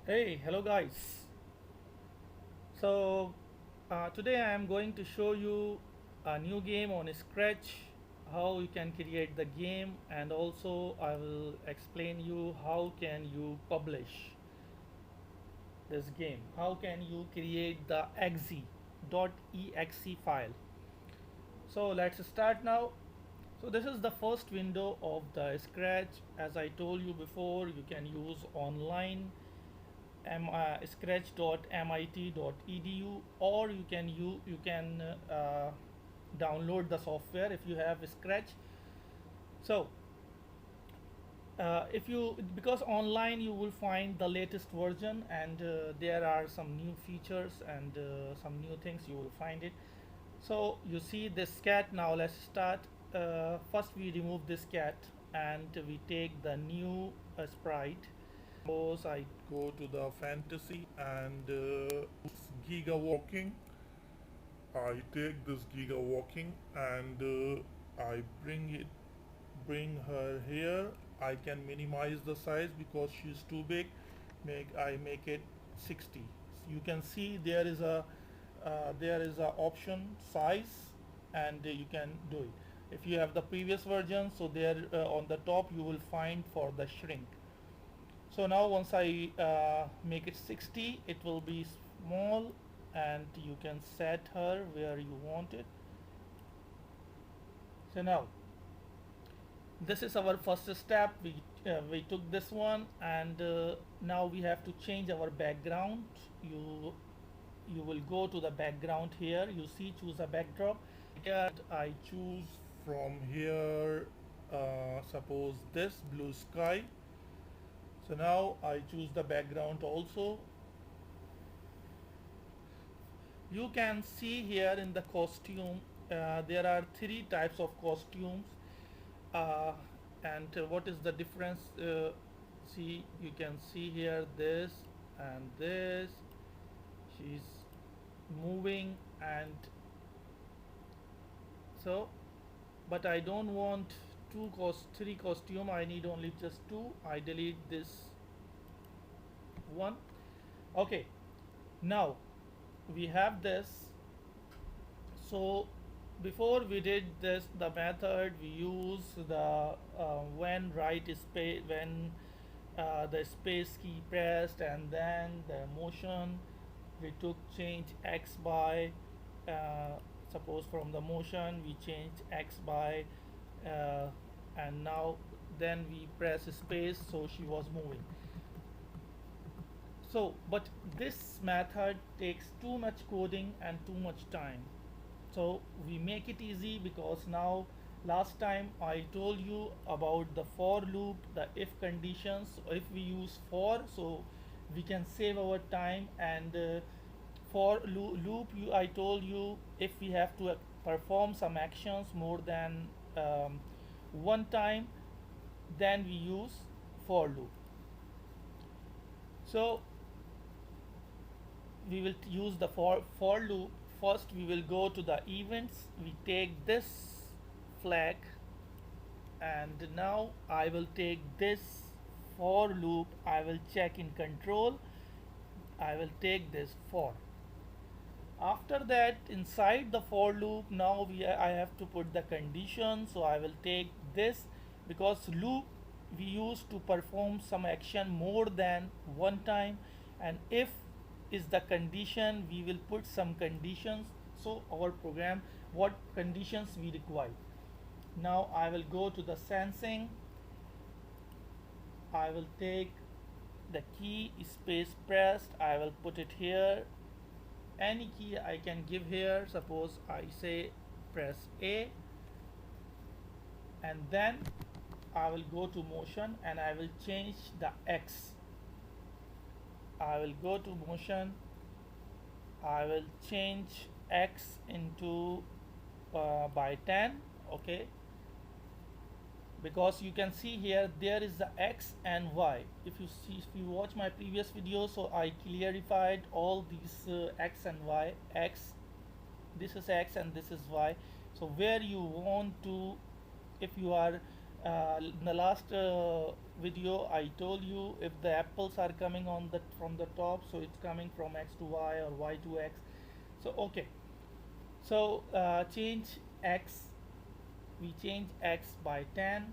Hey, hello guys. So today I am going to show you a new game on Scratch, how you can create the game, and also I will explain you how can you publish this game. How can you create the .exe file. So let's start now. So this is the first window of the Scratch. As I told you before, you can use online scratch.mit.edu, or you can download the software if you have Scratch. So if you because online you will find the latest version, and there are some new features and some new things you will find it. So you see this cat. Now let's start. First we remove this cat and we take the new sprite. Suppose I go to the fantasy and giga walking. I take this giga walking and I bring her here. I can minimize the size because she's too big. I make it 60. You can see there is a option size, and you can do it. If you have the previous version, so there on the top you will find for the shrink. So now once I make it 60, it will be small, and you can set her where you want it. So now this is our first step. We took this one, and now we have to change our background. You will go to the background here. You see, choose a backdrop. Here I choose from here. Suppose this blue sky. So now I choose the background also. You can see here in the costume there are three types of costumes, uh, and what is the difference? See, you can see here this and this. She's moving, and so, but I don't want three costume. I need only just two. I delete this one. Okay, now we have this. So before we did this, the method we use the when the space key pressed, and then the motion we took change x by suppose from the motion we changed x by uh, and now then we press space, so she was moving. So but this method takes too much coding and too much time. So we make it easy, because now last time I told you about the for loop, the if conditions. So if we use for, so we can save our time. And for loop, I told you, if we have to perform some actions more than one time, then we use for loop. So we will use the for loop. First we will go to the events. We take this flag, and now I will take this for loop. I will check in control. I will take this for. After that, inside the for loop, now I have to put the condition. So I will take this, because loop we use to perform some action more than one time, and if is the condition, we will put some conditions, so our program what conditions we require. Now I will go to the sensing. I will take the key space pressed. I will put it here. Any key I can give here. Suppose I say press A, and then I will go to motion and I will change the X. I will go to motion. I will change X into by 10. Okay, because you can see here there is the X and Y. If you watch my previous video, so I clarified all these X and Y. X, this is X and this is Y. So where you want to, if you are In the last video, I told you if the apples are coming on the from the top, so it's coming from x to y or y to x. So okay, so change x. We change x by 10.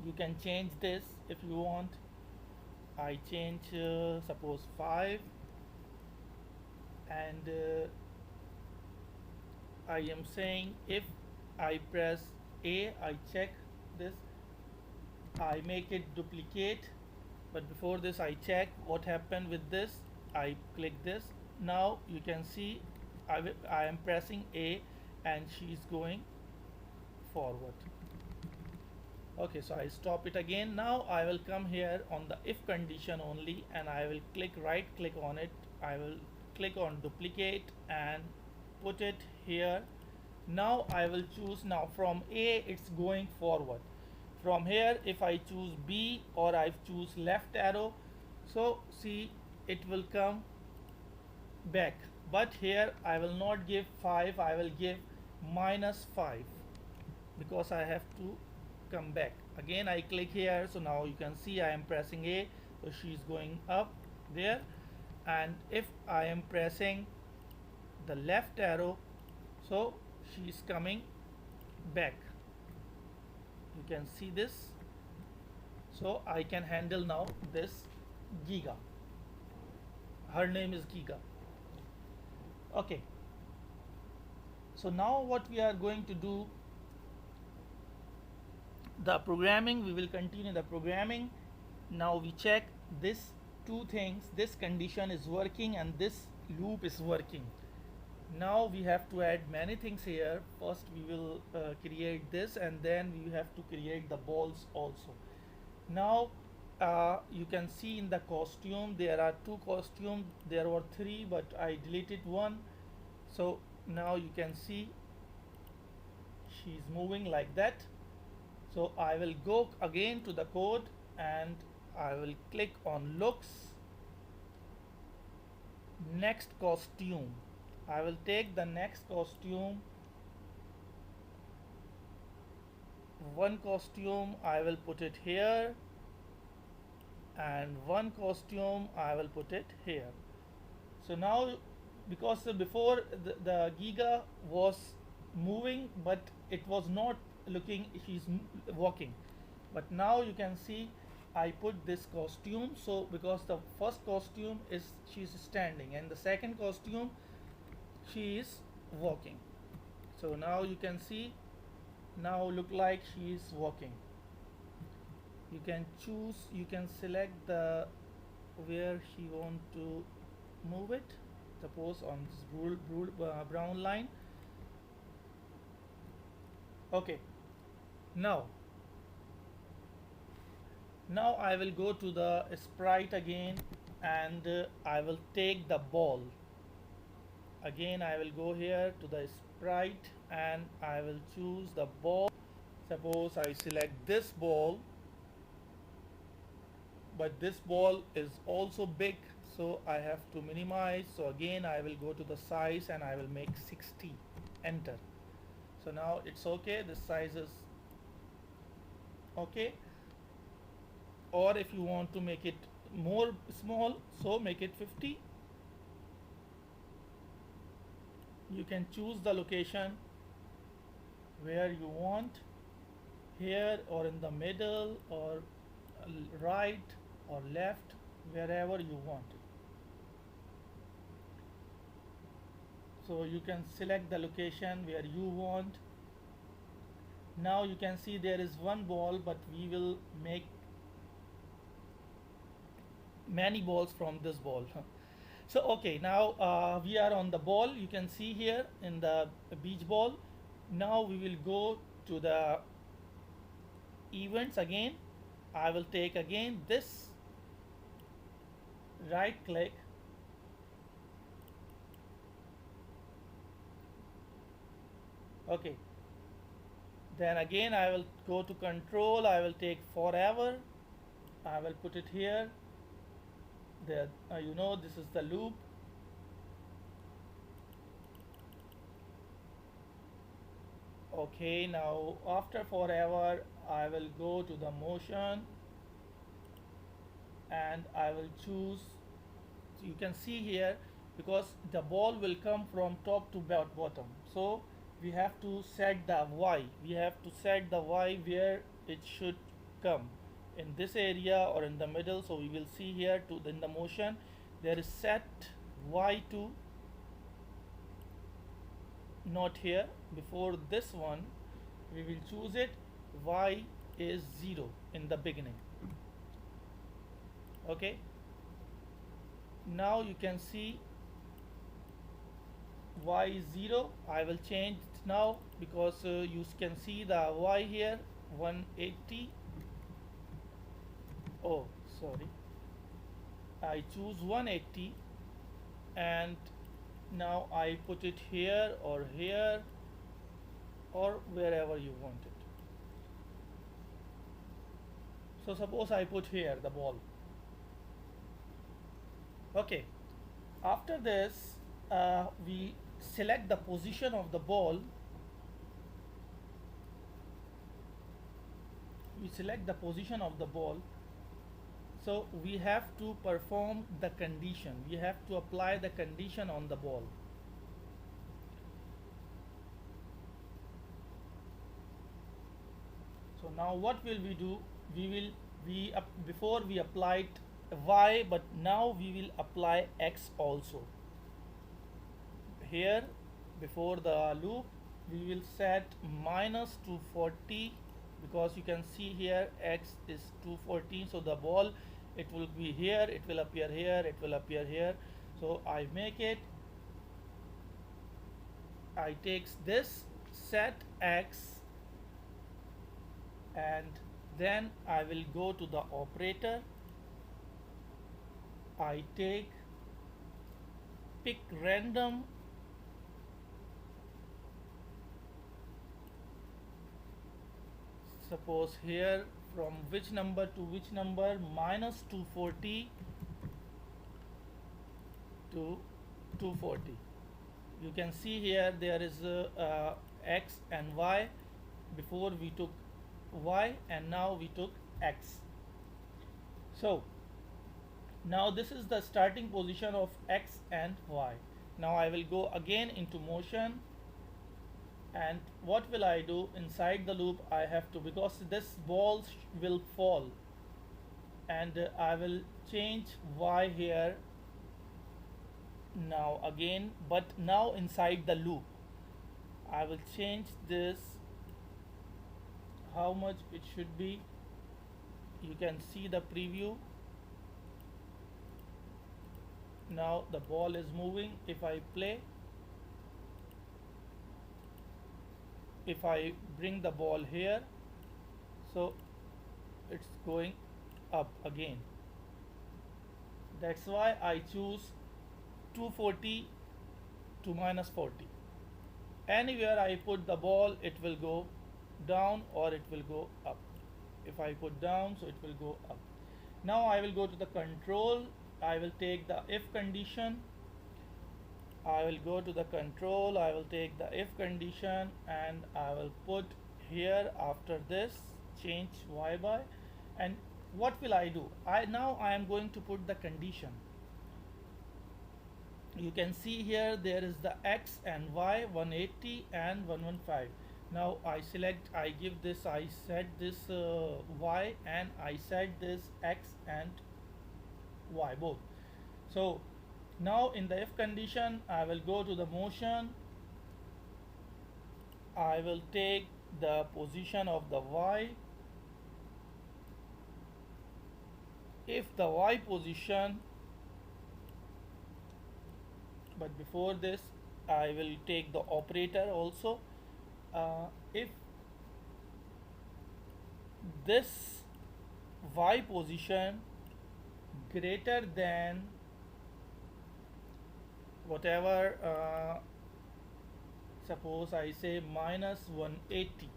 You can change this if you want. I change suppose 5, and I am saying if I press A, I check this, I make it duplicate, but before this I check what happened with this. I click this. Now you can see I am pressing A and she is going forward. Okay, so I stop it again. Now I will come here on the if condition only, and I will right click on it. I will click on duplicate and put it here. Now I will choose, now from A it's going forward. From here if I choose B or I choose left arrow, so see it will come back. But here I will not give 5, I will give -5 because I have to come back. Again I click here, so now you can see I am pressing A, so she is going up there. And if I am pressing the left arrow, so she is coming back. You can see this. So I can handle now this Giga. Her name is Giga. Okay, so now what we are going to do, the programming, we will continue the programming. Now we check this two things, this condition is working and this loop is working. Now we have to add many things here. First we will create this, and then we have to create the balls also. Now you can see in the costume there are two costumes, there were three but I deleted one. So now you can see she's moving like that. So I will go again to the code and I will click on looks, next costume. I will take the next costume, one costume I will put it here, and one costume I will put it here. So now, because before the Giga was moving but it was not looking, she's walking, but now you can see I put this costume. So because the first costume is she's standing and the second costume she is walking, so now you can see, now look like she is walking. You can choose, you can select the where she want to move it, suppose on this brown line. Okay, now I will go to the sprite again, and I will take the ball again. I will go here to the sprite and I will choose the ball. Suppose I select this ball, but this ball is also big, so I have to minimize. So again I will go to the size and I will make 60, enter. So now it's okay, this size is okay. Or if you want to make it more small, so make it 50. You can choose the location where you want, here or in the middle or right or left, wherever you want it. So you can select the location where you want. Now you can see there is one ball, but we will make many balls from this ball. So okay, now we are on the ball. You can see here in the beach ball. Now we will go to the events again. I will take again this, right click, okay, then again I will go to control. I will take forever, I will put it here. There, you know, this is the loop. Okay, now after forever I will go to the motion and I will choose. So you can see here, because the ball will come from top to bottom, so we have to set the y, we have to set the y where it should come, in this area or in the middle. So we will see here to in the motion there is set y to, not here, before this one we will choose it, y is 0 in the beginning. Okay, now you can see y is 0. I will change it now because you can see the y here 180. Oh, sorry, I choose 180 and now I put it here or wherever you want it. So suppose I put here the ball. Okay, after this we select the position of the ball. We select the position of the ball. So we have to perform the condition, we have to apply the condition on the ball. So now what will we do? Before we applied y, but now we will apply x also. Here before the loop we will set minus 240, because you can see here x is 214, so the ball, it will be here, it will appear here, it will appear here. So I make it, I takes this set x, and then I will go to the operator. I pick random, suppose here from which number to which number, minus 240 to 240. You can see here there is x and y. Before we took y and now we took x. So now this is the starting position of x and y. Now I will go again into motion, and what will I do inside the loop? I have to, because this ball will fall, and I will change y here now again, but now inside the loop I will change this, how much it should be. You can see the preview. Now the ball is moving. If I play, if I bring the ball here, so it's going up again. That's why I choose 240 to minus 40. Anywhere I put the ball, it will go down or it will go up. If I put down, so it will go up. Now I will go to the control. I will take the if condition. I will go to the control. I will take the if condition and I will put here after this, change y by, and what will I do? Now I am going to put the condition. You can see here there is the x and y, 180 and 115. Now I select, I give this, I set this y, and I set this x and y both. So now in the if condition I will go to the motion. I will take the position of the y. If the y position, but before this I will take the operator also. If this y position greater than whatever, suppose I say minus 180,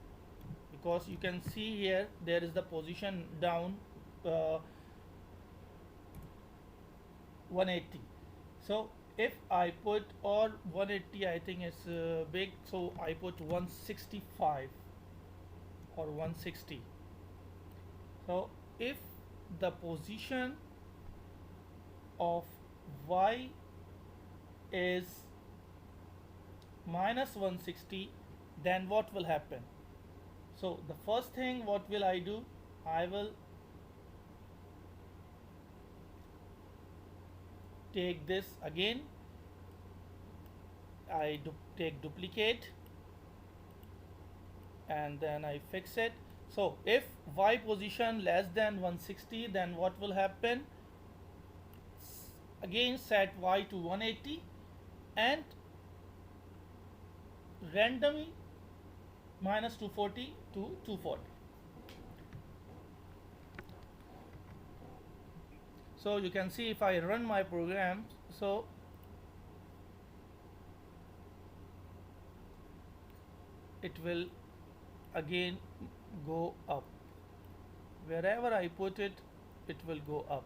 because you can see here there is the position down 180. So if I put, or 180 I think is big, so I put 165 or 160. So if the position of y is minus 160, then what will happen? So the first thing, what will I do? I will take this again, take duplicate, and then I fix it. So if y position less than 160, then what will happen? Again set y to 180 and randomly minus 240 to 240. So you can see if I run my program, so it will again go up. Wherever I put it, it will go up.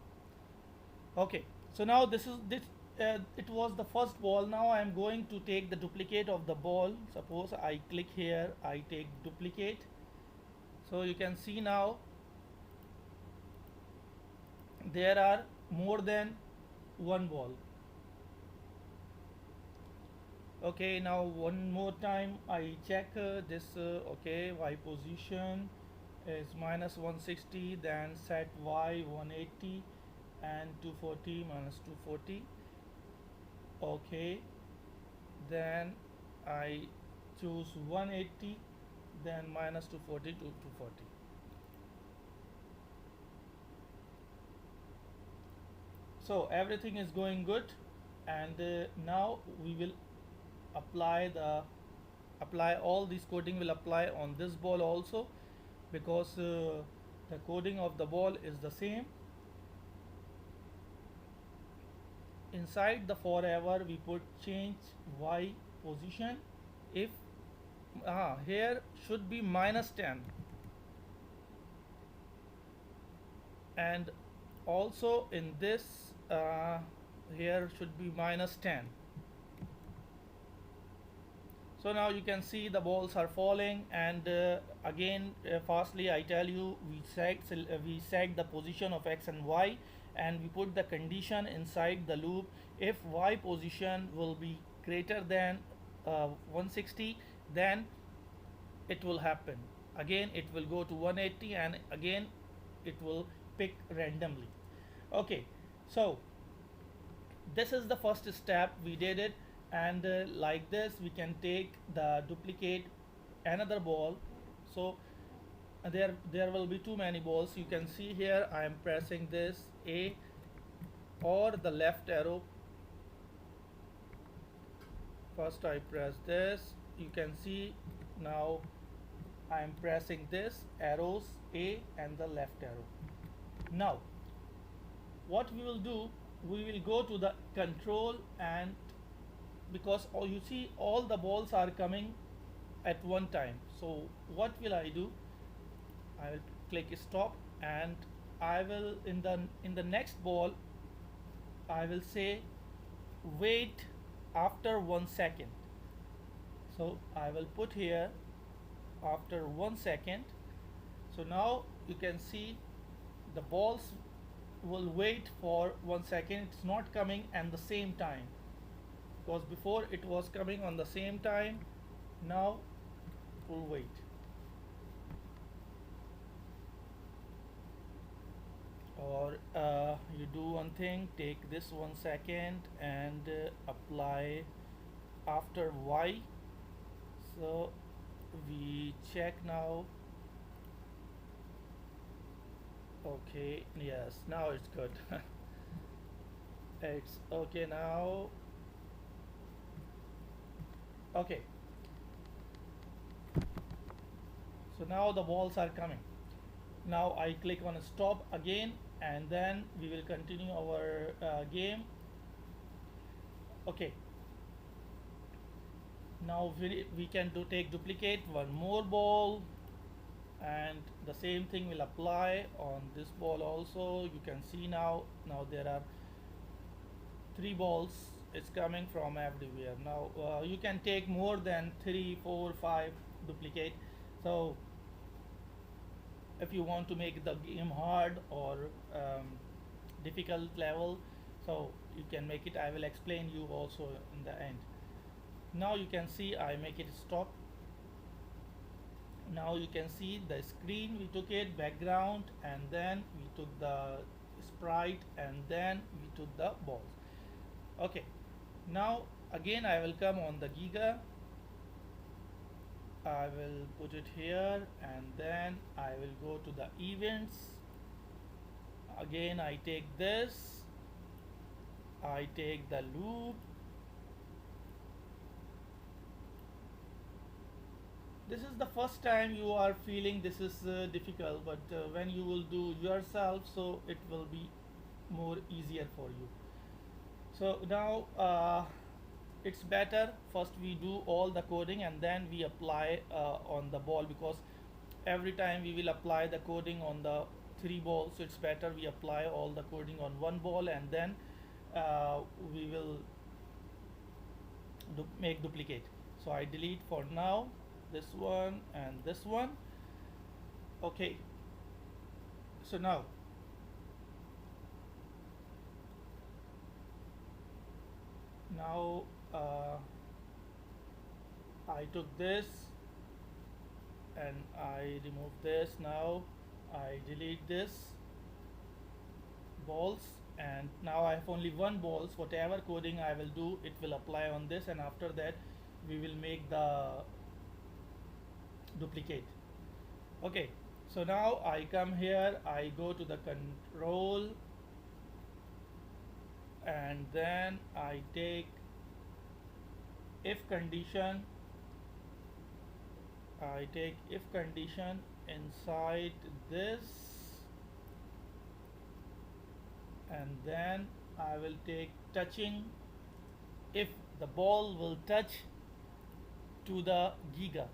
Okay, so now it was the first ball. Now I am going to take the duplicate of the ball. Suppose I click here, I take duplicate. So you can see now there are more than one ball. Okay, now one more time I check this. Okay, y position is minus 160, then set y 180 and 240 minus 240. Okay, then I choose 180, then minus 240 to 240. So everything is going good, and now we will apply all this coding will apply on this ball also, because the coding of the ball is the same. Inside the forever we put change y position. If here should be minus 10, and also in this here should be minus 10. So now you can see the balls are falling, and again fastly I tell you, we set the position of x and y, and we put the condition inside the loop. If y position will be greater than 160, then it will happen. Again it will go to 180, and again it will pick randomly. Okay, so this is the first step, we did it. And like this we can take the duplicate another ball. So there will be too many balls. You can see here I am pressing this A or the left arrow. First I press this, you can see now I am pressing this arrows A and the left arrow. Now what we will do, we will go to the control, and because you see all the balls are coming at one time, so what will I do? I will click stop, and I will in the next ball I will say wait after 1 second. So I will put here after 1 second. So now you can see the balls will wait for 1 second. It's not coming at the same time, because before it was coming on the same time. Now it will wait. Or you do one thing, take this 1 second and apply after y. So we check now. Okay, yes, now it's good. It's okay now. Okay, so now the balls are coming. Now I click on stop again, and then we will continue our game. Okay, now we can take duplicate one more ball, and the same thing will apply on this ball also. You can see now there are 3 balls it's coming from everywhere. Now you can take more than 3 4 5 duplicate. So if you want to make the game hard or um, difficult level, so you can make it. I will explain you also in the end. Now you can see I make it stop. Now you can see the screen, we took it background, and then we took the sprite, and then we took the balls. Okay, now again I will come on the giga. I will put it here, and then I will go to the events. Again I take this, I take the loop. This is the first time you are feeling this is difficult, but when you will do yourself, so it will be more easier for you. So now it's better first we do all the coding and then we apply on the ball, because every time we will apply the coding on the three balls, so it's better we apply all the coding on one ball, and then we will make duplicate. So I delete for now this one and this one. Okay, so now I took this and I remove this. Now I delete this balls, and now I have only one balls. Whatever coding I will do, it will apply on this, and after that we will make the duplicate. Okay, so now I come here, I go to the control, and then I take if condition. I take if condition inside this, and then I will take touching if the ball will touch to the giga.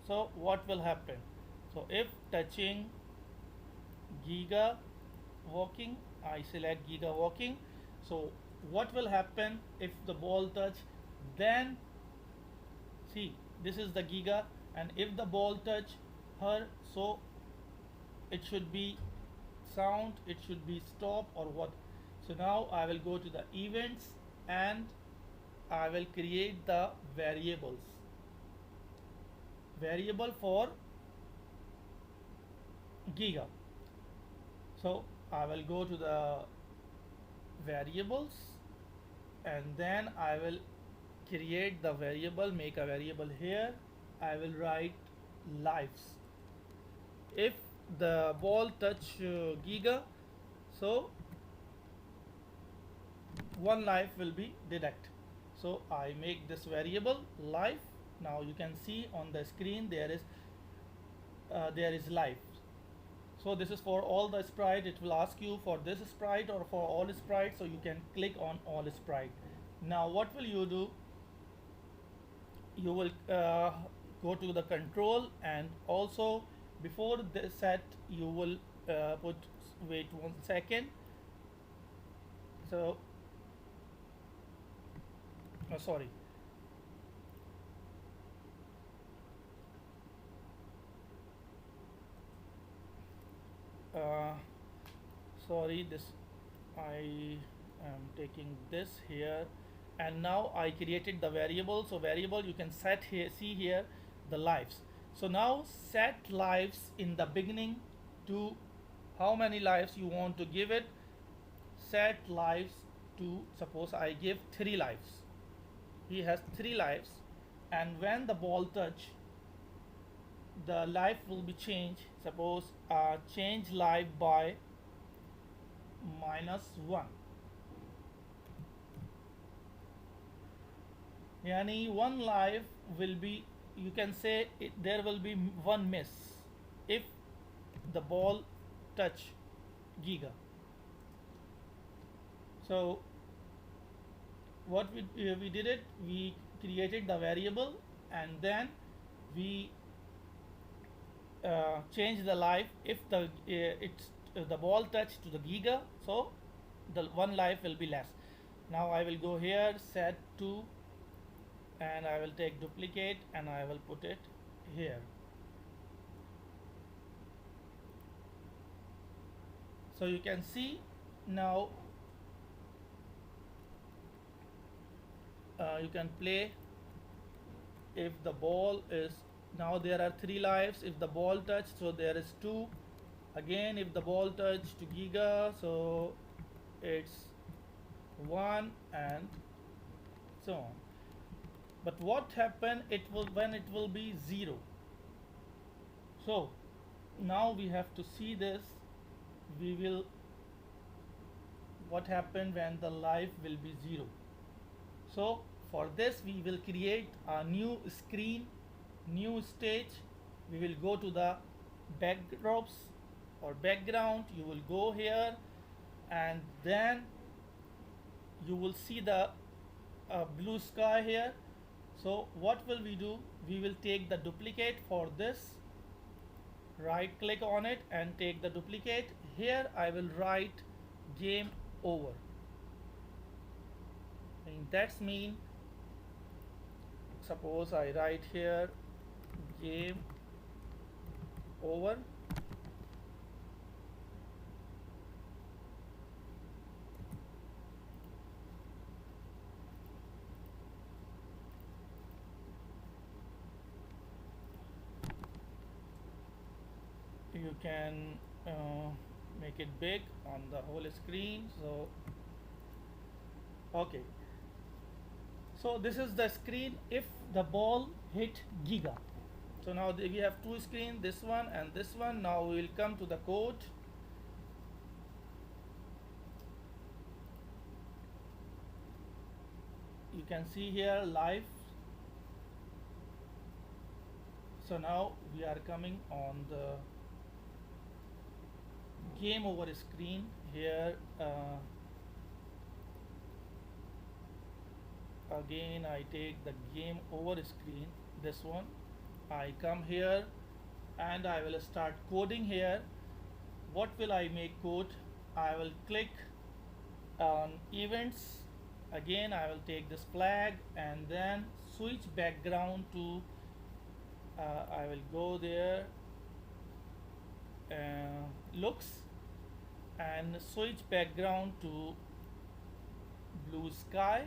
So what will happen? So if touching giga walking, I select giga walking. So what will happen if the ball touch? Then see, this is the giga, and if the ball touch her, so it should be sound, it should be stop or what. So now I will go to the events, and I will create the variable for giga. So I will go to the variables, and then I will create the variable, make a variable here. I will write lives. If the ball touch giga, so one life will be deduct. So I make this variable life. Now you can see on the screen there is life. So this is for all the sprite. It will ask you for this sprite or for all sprites, so you can click on all sprite. Now what will you do? You will go to the control, and also before the set you will wait 1 second. So sorry, this I am taking this here, and now I created the variable. So variable you can set here, see here the lives. So now set lives in the beginning to how many lives you want to give it. Set lives to, suppose I give 3 lives. He has 3 lives, and when the ball touch, the life will be changed. Suppose change life by -1. Yani one life will be, you can say there will be one miss if the ball touch giga. So what we did it, we created the variable, and then we change the life. If the ball touch to the giga, so the one life will be less. Now I will go here, set to, and I will take duplicate and I will put it here. So you can see now you can play if the ball is, now there are 3 lives. If the ball touched, so there is 2. Again, if the ball touched to Giga, so it's 1, and so on. But what happen, it will, when it will be 0? So now we have to see this. We will, what happened when the life will be 0? So for this we will create a new screen, new stage. We will go to the backdrops or background. You will go here, and then you will see the blue sky here. So what will we do? We will take the duplicate for this, right click on it and take the duplicate. Here I will write game over, and that's mean, suppose I write here game over. You can make it big on the whole screen. So okay, so this is the screen if the ball hit Giga. So now we have 2 screens, this one and this one. Now we will come to the code. You can see here live. So now we are coming on the game over screen here. Again I take the game over screen, this one. I come here and I will start coding here. What will I make code? I will click on events. Again I will take this flag and then switch background to I will go there, looks, and switch background to blue sky.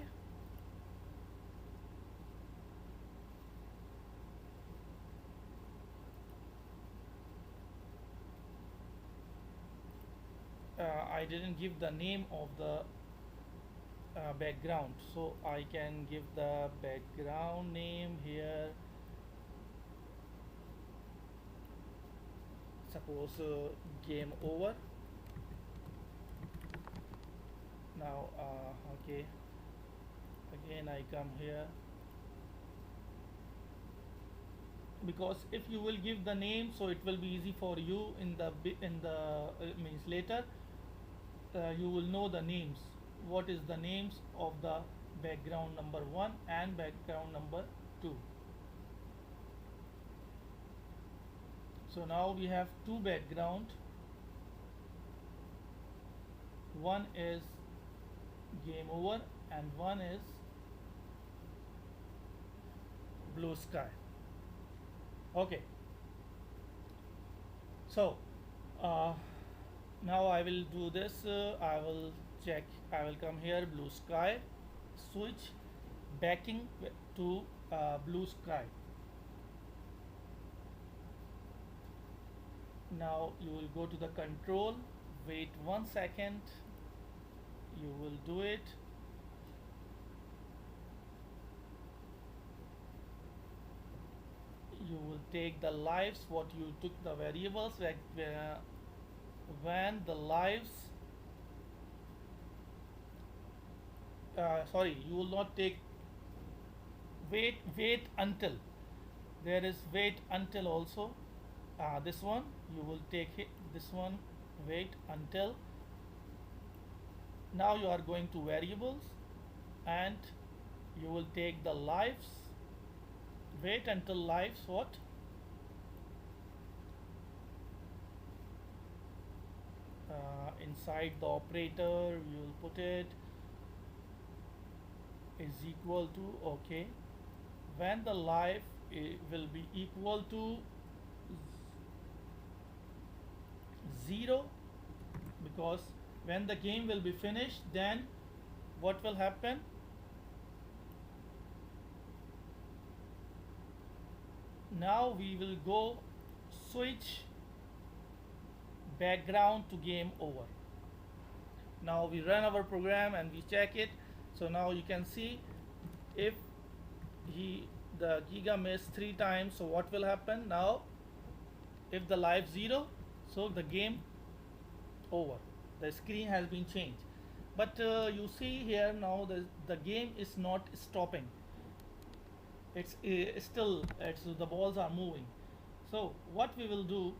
I didn't give the name of the background, so I can give the background name here. Suppose game over. Now okay, again I come here, because if you will give the name, so it will be easy for you in the means later you will know the names. What is the names of the background number 1 and background number 2? So now we have 2 background. One is game over and one is blue sky. Okay, so now I will do this. I will check, I will come here, blue sky, switch backing to blue sky. Now you will go to the control, wait 1 second, you will do it. You will take the lives, what you took the variables, like when the lives sorry, you will not take wait until, there is wait until also. This one you will take it, this one wait until. Now you are going to variables and you will take the lives, wait until lives, what, inside the operator you will put it. is equal to, okay, when the life will be equal to 0, because when the game will be finished, then what will happen? Now we will go switch background to game over. Now we run our program and we check it. So now you can see, if he the giga missed 3 times, so what will happen now? If the life 0, so the game over, the screen has been changed. But you see here now, the game is not stopping. It's still, the balls are moving. So what we will do,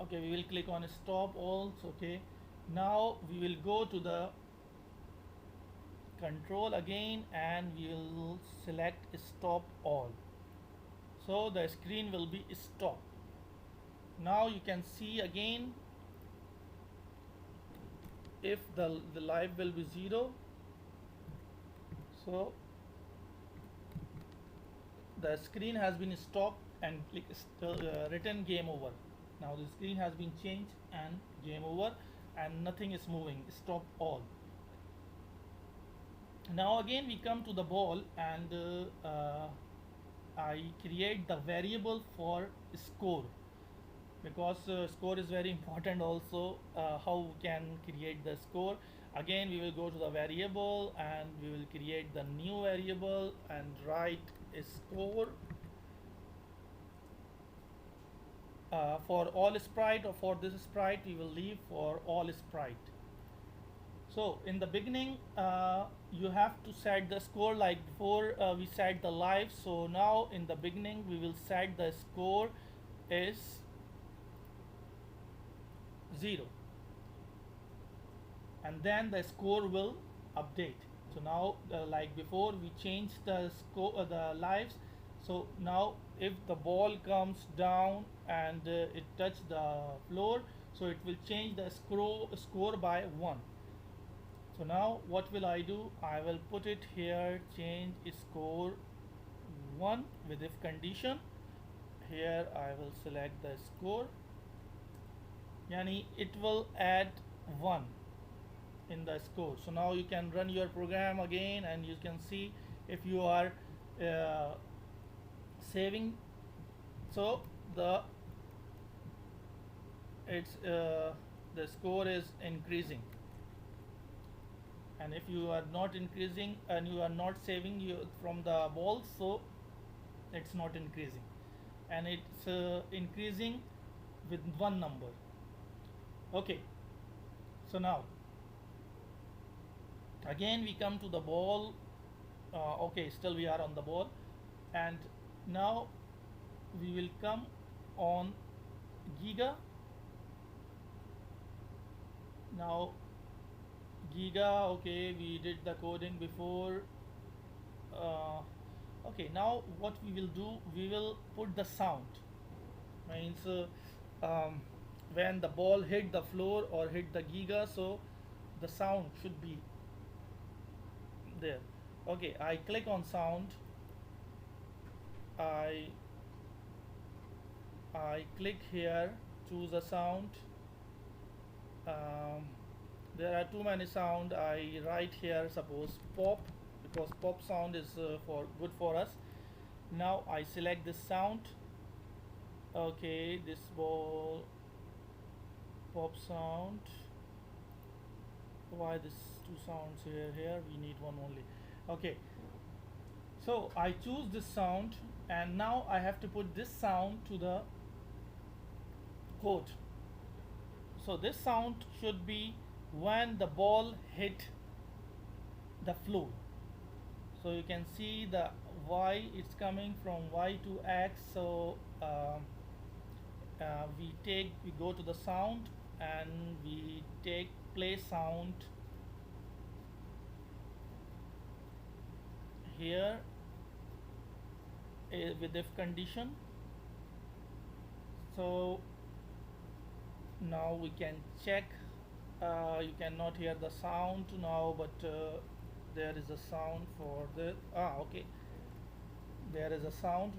okay, we will click on stop all. Okay, now we will go to the control again and we will select stop all, so the screen will be stop. Now you can see again, if the live will be 0, so the screen has been stopped and written game over. Now the screen has been changed and game over, and nothing is moving, stop all. Now again we come to the ball, and I create the variable for score, because score is very important also. How we can create the score? Again we will go to the variable and we will create the new variable and write a score for all sprite, or for this sprite we will leave for all sprite. So in the beginning you have to set the score like before we set the live. So now in the beginning we will set the score is 0, and then the score will update. So now like before we changed the score, the lives. So now if the ball comes down and it touch the floor, so it will change the score by 1. So now what will I do? I will put it here, change score 1 with if condition. Here I will select the score, yani it will add 1 in the score. So now you can run your program again and you can see if you are saving. So the score is increasing, and if you are not increasing and you are not saving from the balls, so it's not increasing, and it's increasing with 1 number. Okay, so now again we come to the ball. Okay, still we are on the ball, and now we will come on giga. Now giga, okay, we did the coding before. Okay, now what we will do, we will put the sound, means when the ball hit the floor or hit the giga, so the sound should be there. Okay, I click on sound. I click here, choose a sound. There are too many sound. I write here, suppose pop, because pop sound is for good for us. Now I select this sound. Okay, this ball pop sound. Why this 2 sounds here? We need 1 only. Okay, so I choose this sound, and now I have to put this sound to the code. So this sound should be when the ball hit the floor. So you can see the Y, it's coming from Y to X. So we go to the sound and we take play sound here with if condition. So now we can check. You cannot hear the sound now, but there is a sound for the okay, there is a sound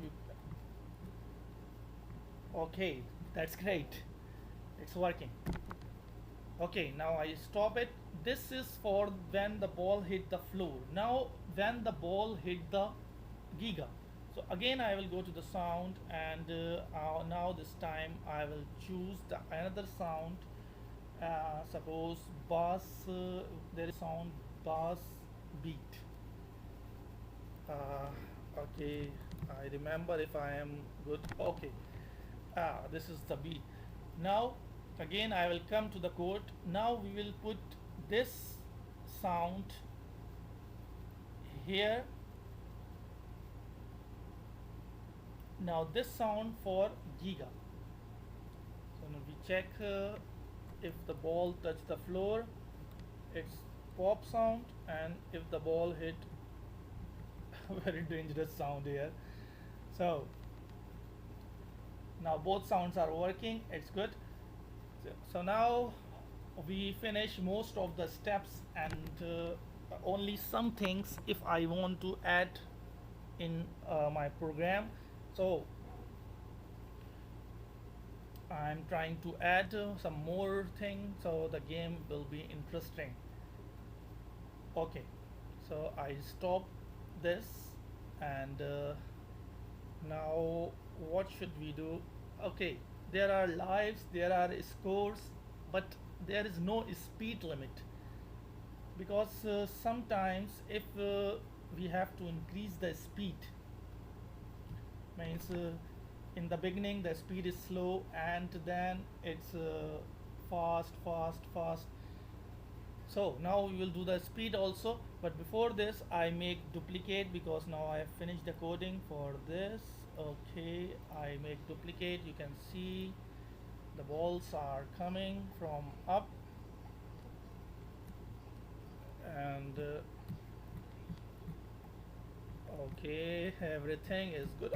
okay, that's great, it's working. Okay, now I stop it. This is for when the ball hit the floor. Now when the ball hit the giga. So again I will go to the sound, and now this time I will choose another sound. Suppose bass, there is sound bass beat. Okay, I remember if I am good. Okay, this is the beat. Now again I will come to the code. Now we will put this sound here. Now this sound for giga. So now we check if the ball touch the floor, it's pop sound, and if the ball hit, very dangerous sound here. So now both sounds are working, it's good. So now we finish most of the steps, and only some things if I want to add in my program. So I'm trying to add some more things so the game will be interesting. Okay, so I stop this, and now what should we do? Okay, there are lives, there are scores, but there is no speed limit, because sometimes if we have to increase the speed, means in the beginning the speed is slow, and then it's fast fast fast. So now we will do the speed also, but before this I make duplicate, because now I have finished the coding for this. Okay, I make duplicate. You can see the balls are coming from up, and okay, everything is good.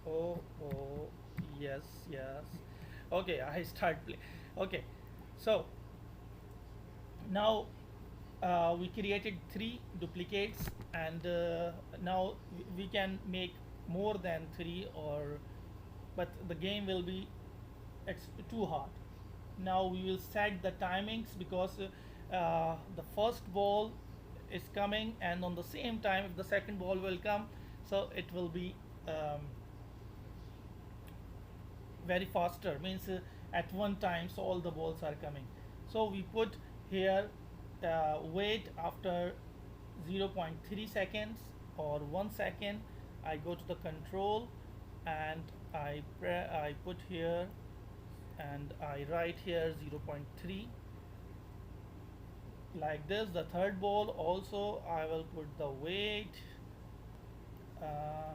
Oh, yes, yes. Okay, I start play. Okay, so now we created three duplicates, and now we can make more than three, or but the game will be, it's too hard. Now we will set the timings, because the first ball is coming, and on the same time if the second ball will come, so it will be very faster, means at one time so all the balls are coming. So we put here wait after 0.3 seconds or 1 second. I go to the control, and I put here, and I write here 0.3, like this. The third ball also I will put the wait uh,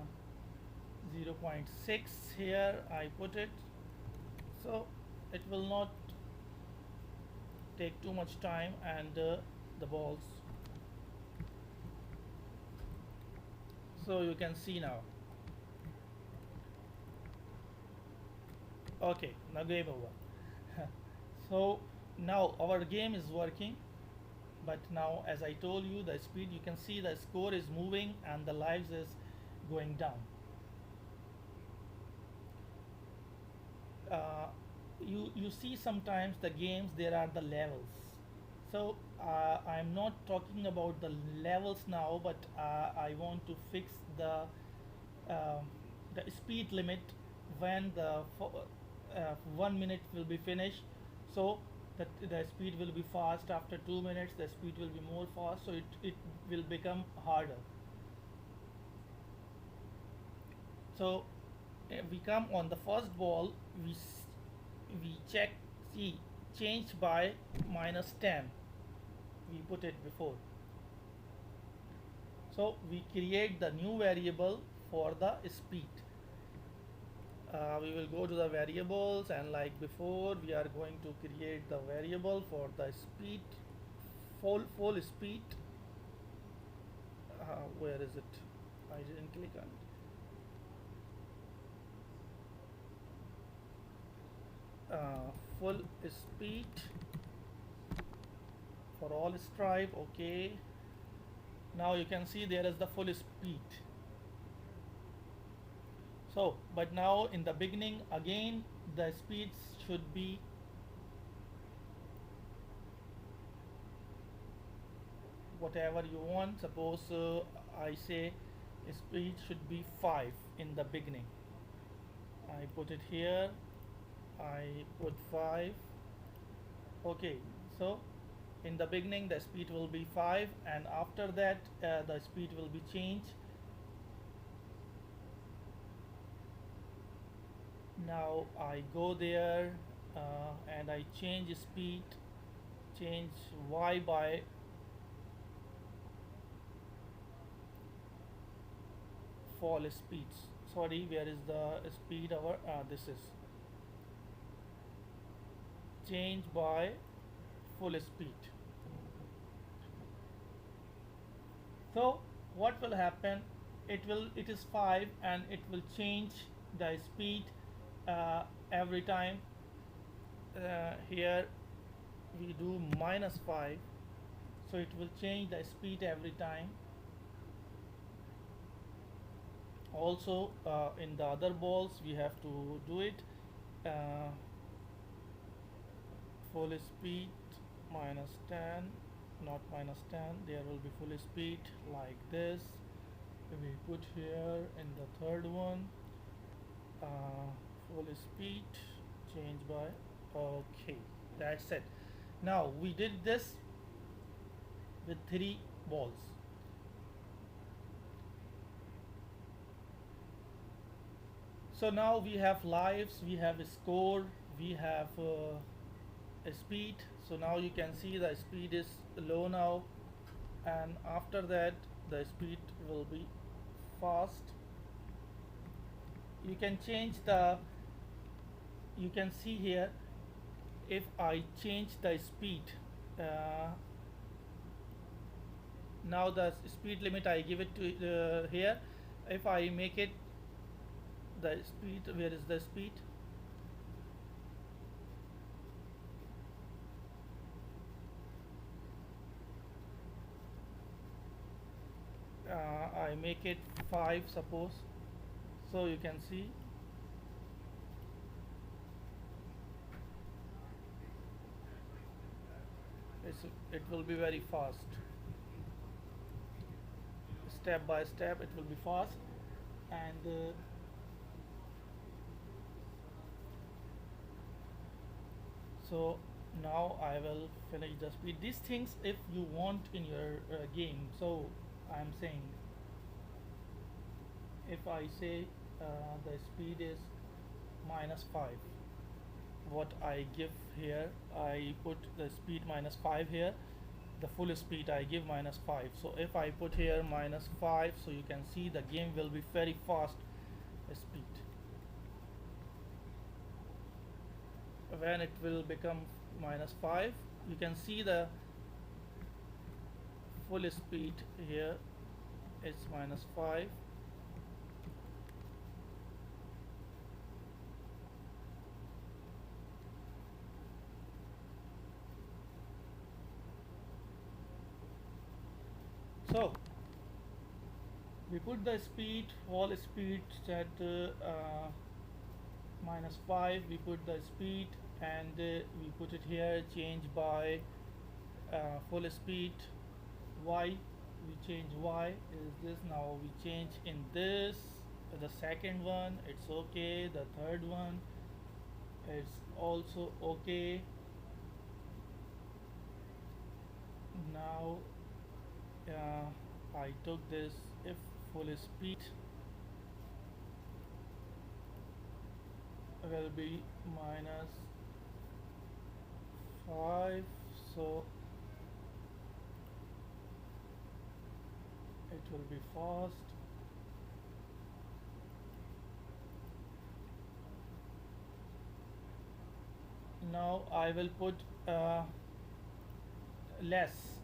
0.6 here I put it, so it will not take too much time, and the balls, so you can see now. Okay, now game over. So now our game is working, but now as I told you, the speed, you can see the score is moving and the lives is going down. uh, you see sometimes the games there are the levels. So I'm not talking about the levels now, but I want to fix um, the speed limit when the 1 minute will be finished. So that the speed will be fast. After 2 minutes the speed will be more fast, so it will become harder. So we come on the first ball, we check, see, changed by -10, we put it before. So we create the new variable for the speed. We will go to the variables, and like before we are going to create the variable for the speed, full speed. Where is it? I didn't click on it. Full speed for all stripe. Okay, Now you can see there is the full speed. So but now in the beginning again the speeds should be whatever you want. Suppose I say speed should be 5 in the beginning. I put it here, I put 5. Okay, so in the beginning the speed will be 5, and after that the speed will be changed. Now I go there and I change speed, change y by fall speeds. Sorry, where is the speed? Our this is change by full speed. So what will happen? It is 5 and it will change the speed every time. Here we do -5, so it will change the speed every time. Also in the other balls we have to do it. uh, Full speed -10, not -10, there will be full speed like this. We put here in the third one full speed change by. Okay, that's it. Now we did this with 3 balls. So now we have lives, we have a score, we have a speed. So now you can see the speed is low now, and after that the speed will be fast. You can change the, you can see here, if I change the speed, uh, now the speed limit I give it to here. If I make it the speed, where is the speed? I make it 5 suppose. So you can see it will be very fast. Step by step it will be fast. And so now I will finish the speed. These things if you want in your game. So I'm saying, if I say the speed is -5, what I give here, I put the speed -5 here, the full speed I give -5. So if I put here -5, so you can see the game will be very fast speed. When it will become -5, you can see the full speed here is -5. So we put the speed, all speed at -5. We put the speed and we put it here, change by full speed. Y, we change y is this. Now we change in this, the second one it's okay, the third one it's also okay. Now I took this, if full speed will be -5, so it will be fast. Now I will put less,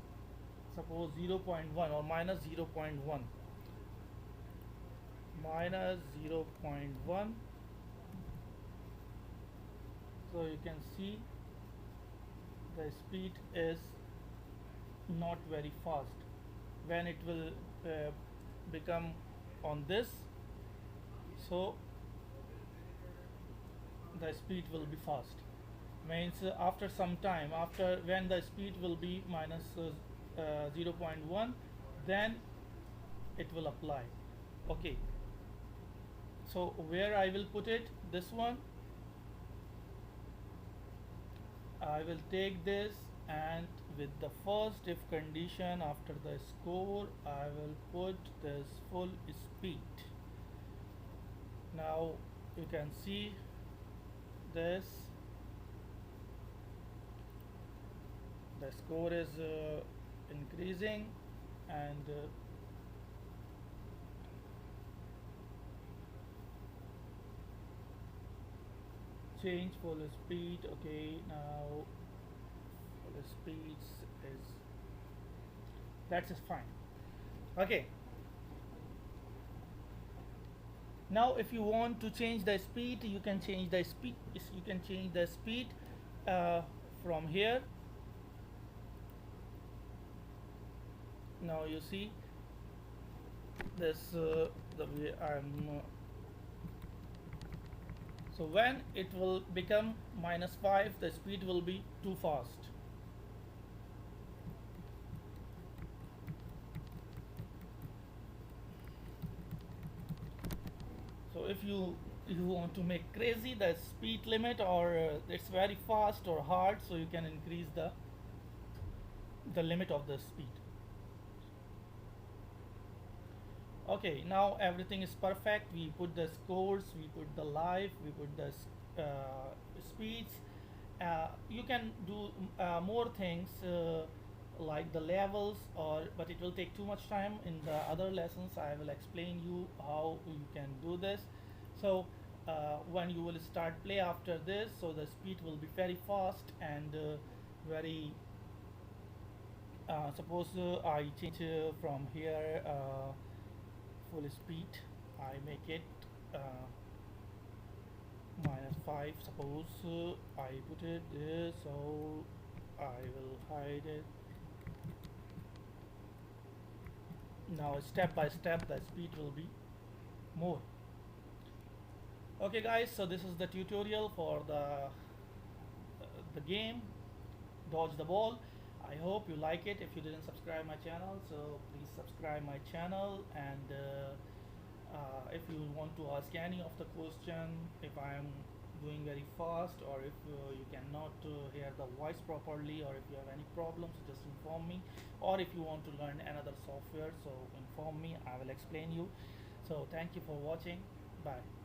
suppose 0.1 or -0.1, -0.1. So you can see the speed is not very fast. when it will become on this, so the speed will be fast. Means after some time, after when the speed will be minus 0 0.1, then it will apply. Okay, so where I will put it, this one, I will take this, and with the first if condition after the score I will put this full speed. Now you can see this, the score is increasing, and change full speed. Okay, now full speed is, that is fine. Okay, now if you want to change the speed, you can change the speed, you can change the speed uh, from here. Now you see this, the way I'm so when it will become -5, the speed will be too fast. So if you want to make crazy the speed limit, or it's very fast or hard, so you can increase the limit of the speed. Okay, now everything is perfect. We put the scores, we put the live, we put the speeds. You can do more things like the levels, or but it will take too much time. In the other lessons I will explain you how you can do this. So when you will start play after this, so the speed will be very fast and very suppose I change from here full speed, I make it uh, -5, suppose I put it there, so I will hide it. Now step by step the speed will be more. Okay guys, so this is the tutorial for the game dodge the ball. I hope you like it. If you didn't subscribe my channel, so please subscribe my channel, and if you want to ask any of the question, if I am doing very fast, or if you cannot hear the voice properly, or if you have any problems, just inform me. Or if you want to learn another software, so inform me, I will explain you. So thank you for watching. Bye.